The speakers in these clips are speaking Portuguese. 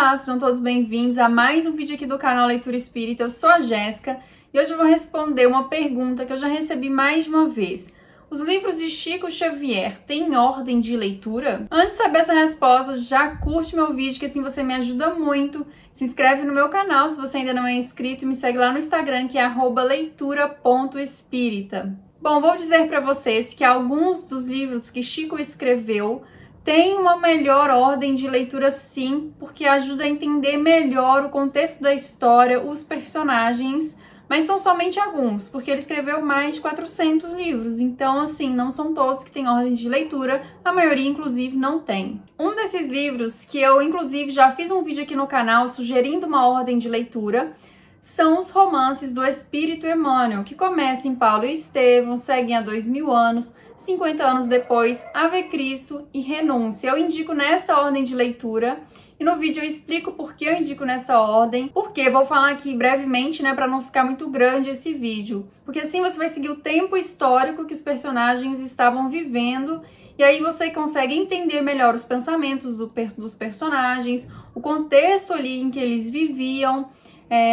Olá, sejam todos bem-vindos a mais um vídeo aqui do canal Leitura Espírita. Eu sou a Jéssica e hoje eu vou responder uma pergunta que eu já recebi mais de uma vez. Os livros de Chico Xavier têm ordem de leitura? Antes de saber essa resposta, já curte meu vídeo, que assim você me ajuda muito. Se inscreve no meu canal se você ainda não é inscrito e me segue lá no Instagram, que é @leitura.espírita. Bom, vou dizer para vocês que alguns dos livros que Chico escreveu tem uma melhor ordem de leitura, sim, porque ajuda a entender melhor o contexto da história, os personagens, mas são somente alguns, porque ele escreveu mais de 400 livros, então, assim, não são todos que têm ordem de leitura, a maioria, inclusive, não tem. Um desses livros, que eu, inclusive, já fiz um vídeo aqui no canal sugerindo uma ordem de leitura, são os romances do Espírito Emmanuel, que começam em Paulo e Estevão, seguem há 2000 anos, 50 anos depois, Ave Cristo e Renúncia. Eu indico nessa ordem de leitura e no vídeo eu explico por que eu indico nessa ordem, porque vou falar aqui brevemente, né, para não ficar muito grande esse vídeo, porque assim você vai seguir o tempo histórico que os personagens estavam vivendo e aí você consegue entender melhor os pensamentos dos personagens, o contexto ali em que eles viviam,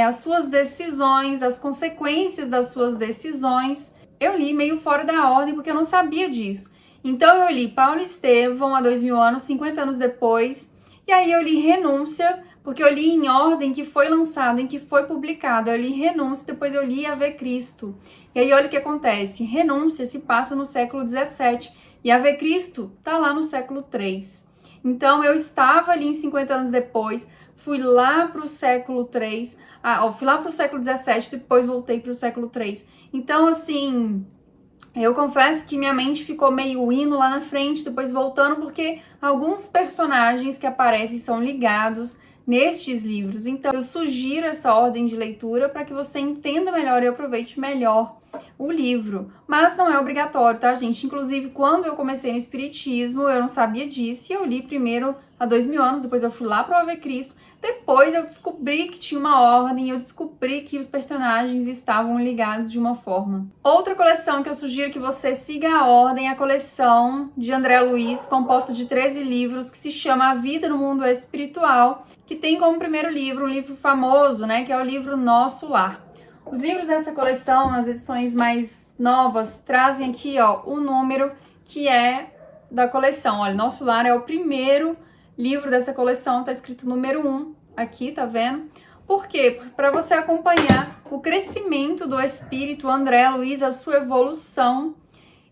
as suas decisões, as consequências das suas decisões. Eu li meio fora da ordem porque eu não sabia disso. Então eu li Paulo e Estevão há 2000 anos, 50 anos depois, e aí eu li Renúncia, porque eu li em ordem que foi lançado, em que foi publicado. Eu li Renúncia, depois eu li Ave Cristo. E aí olha o que acontece, Renúncia se passa no século 17 e Ave Cristo tá lá no século 3. Então eu estava ali em 50 anos depois, fui lá para o século 3, fui lá para o século 17, depois voltei para o século 3. Então, assim, eu confesso que minha mente ficou meio indo lá na frente, depois voltando, porque alguns personagens que aparecem são ligados nestes livros. Então, eu sugiro essa ordem de leitura para que você entenda melhor e aproveite melhor o livro. Mas não é obrigatório, tá, gente? Inclusive, quando eu comecei no Espiritismo, eu não sabia disso e eu li primeiro há 2000 anos, depois eu fui lá para o Ave Cristo, depois eu descobri que tinha uma ordem, eu descobri que os personagens estavam ligados de uma forma. Outra coleção que eu sugiro que você siga a ordem é a coleção de André Luiz, composta de 13 livros, que se chama A Vida no Mundo Espiritual, que tem como primeiro livro um livro famoso, né, que é o livro Nosso Lar. Os livros dessa coleção, nas edições mais novas, trazem aqui, ó, o número que é da coleção. Olha, Nosso Lar é o primeiro livro dessa coleção, tá escrito número 1 aqui, tá vendo? Por quê? Para você acompanhar o crescimento do espírito André Luiz, a sua evolução,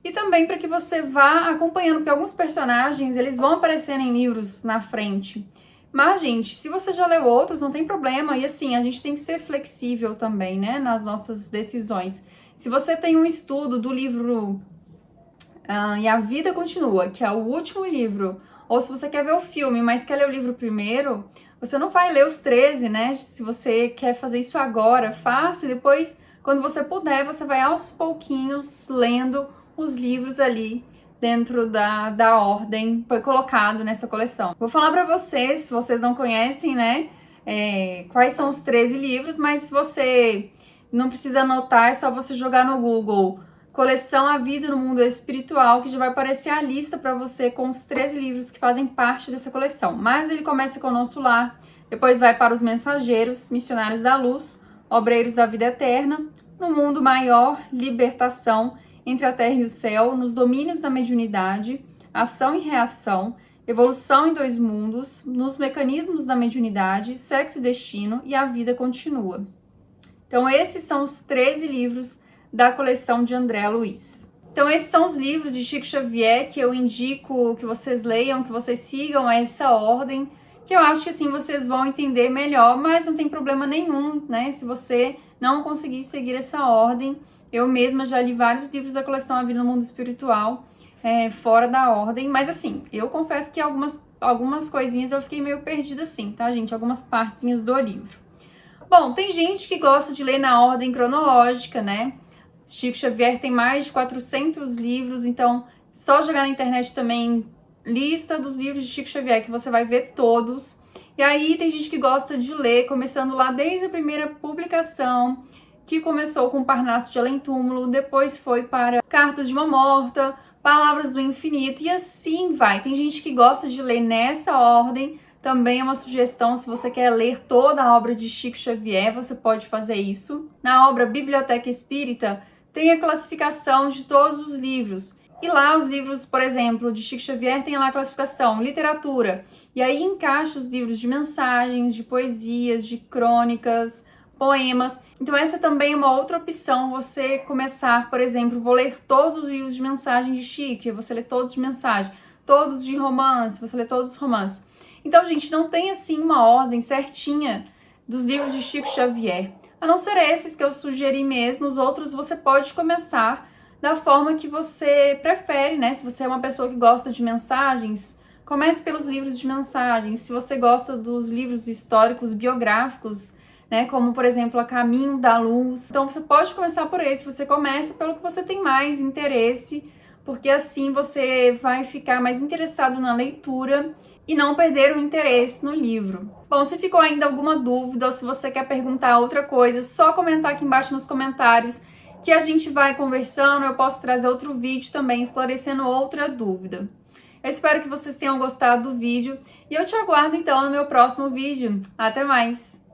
e também para que você vá acompanhando, porque alguns personagens, eles vão aparecendo em livros na frente. Mas, gente, se você já leu outros, não tem problema. E assim, a gente tem que ser flexível também, né, nas nossas decisões. Se você tem um estudo do livro E a Vida Continua, que é o último livro, ou se você quer ver o filme, mas quer ler o livro primeiro, você não vai ler os 13, né? Se você quer fazer isso agora, faça, e depois, quando você puder, você vai aos pouquinhos lendo os livros ali dentro da ordem foi colocado nessa coleção. Vou falar para vocês, se vocês não conhecem, né, quais são os 13 livros, mas se você não precisa anotar, é só você jogar no Google Coleção A Vida no Mundo Espiritual, que já vai aparecer a lista para você com os 13 livros que fazem parte dessa coleção. Mas ele começa com o Nosso Lar, depois vai para os Mensageiros, Missionários da Luz, Obreiros da Vida Eterna, No Mundo Maior, Libertação, Entre a Terra e o Céu, Nos Domínios da Mediunidade, Ação e Reação, Evolução em Dois Mundos, Nos Mecanismos da Mediunidade, Sexo e Destino e A Vida Continua. Então esses são os 13 livros da coleção de André Luiz. Então esses são os livros de Chico Xavier que eu indico que vocês leiam, que vocês sigam essa ordem, que eu acho que assim vocês vão entender melhor, mas não tem problema nenhum, né? Se você não conseguir seguir essa ordem, eu mesma já li vários livros da coleção A Vida no Mundo Espiritual, fora da ordem, mas assim, eu confesso que algumas coisinhas eu fiquei meio perdida assim, tá, gente? Algumas partezinhas do livro. Bom, tem gente que gosta de ler na ordem cronológica, né? Chico Xavier tem mais de 400 livros, então só jogar na internet também lista dos livros de Chico Xavier que você vai ver todos. E aí tem gente que gosta de ler, começando lá desde a primeira publicação, que começou com Parnaso de Além Túmulo, depois foi para Cartas de uma Morta, Palavras do Infinito, e assim vai. Tem gente que gosta de ler nessa ordem, também é uma sugestão. Se você quer ler toda a obra de Chico Xavier, você pode fazer isso. Na obra Biblioteca Espírita, tem a classificação de todos os livros. E lá os livros, por exemplo, de Chico Xavier tem lá a classificação literatura. E aí encaixa os livros de mensagens, de poesias, de crônicas, poemas. Então essa também é uma outra opção, você começar, por exemplo, vou ler todos os livros de mensagem de Chico, você lê todos de mensagem, todos de romance, você lê todos os romances. Então, gente, não tem assim uma ordem certinha dos livros de Chico Xavier. A não ser esses que eu sugeri mesmo, os outros você pode começar da forma que você prefere, né? Se você é uma pessoa que gosta de mensagens, comece pelos livros de mensagens. Se você gosta dos livros históricos, biográficos, né? Como, por exemplo, A Caminho da Luz. Então, você pode começar por esse. Você começa pelo que você tem mais interesse, porque assim você vai ficar mais interessado na leitura e não perder o interesse no livro. Bom, se ficou ainda alguma dúvida ou se você quer perguntar outra coisa, só comentar aqui embaixo nos comentários que a gente vai conversando, eu posso trazer outro vídeo também esclarecendo outra dúvida. Eu espero que vocês tenham gostado do vídeo e eu te aguardo então no meu próximo vídeo. Até mais!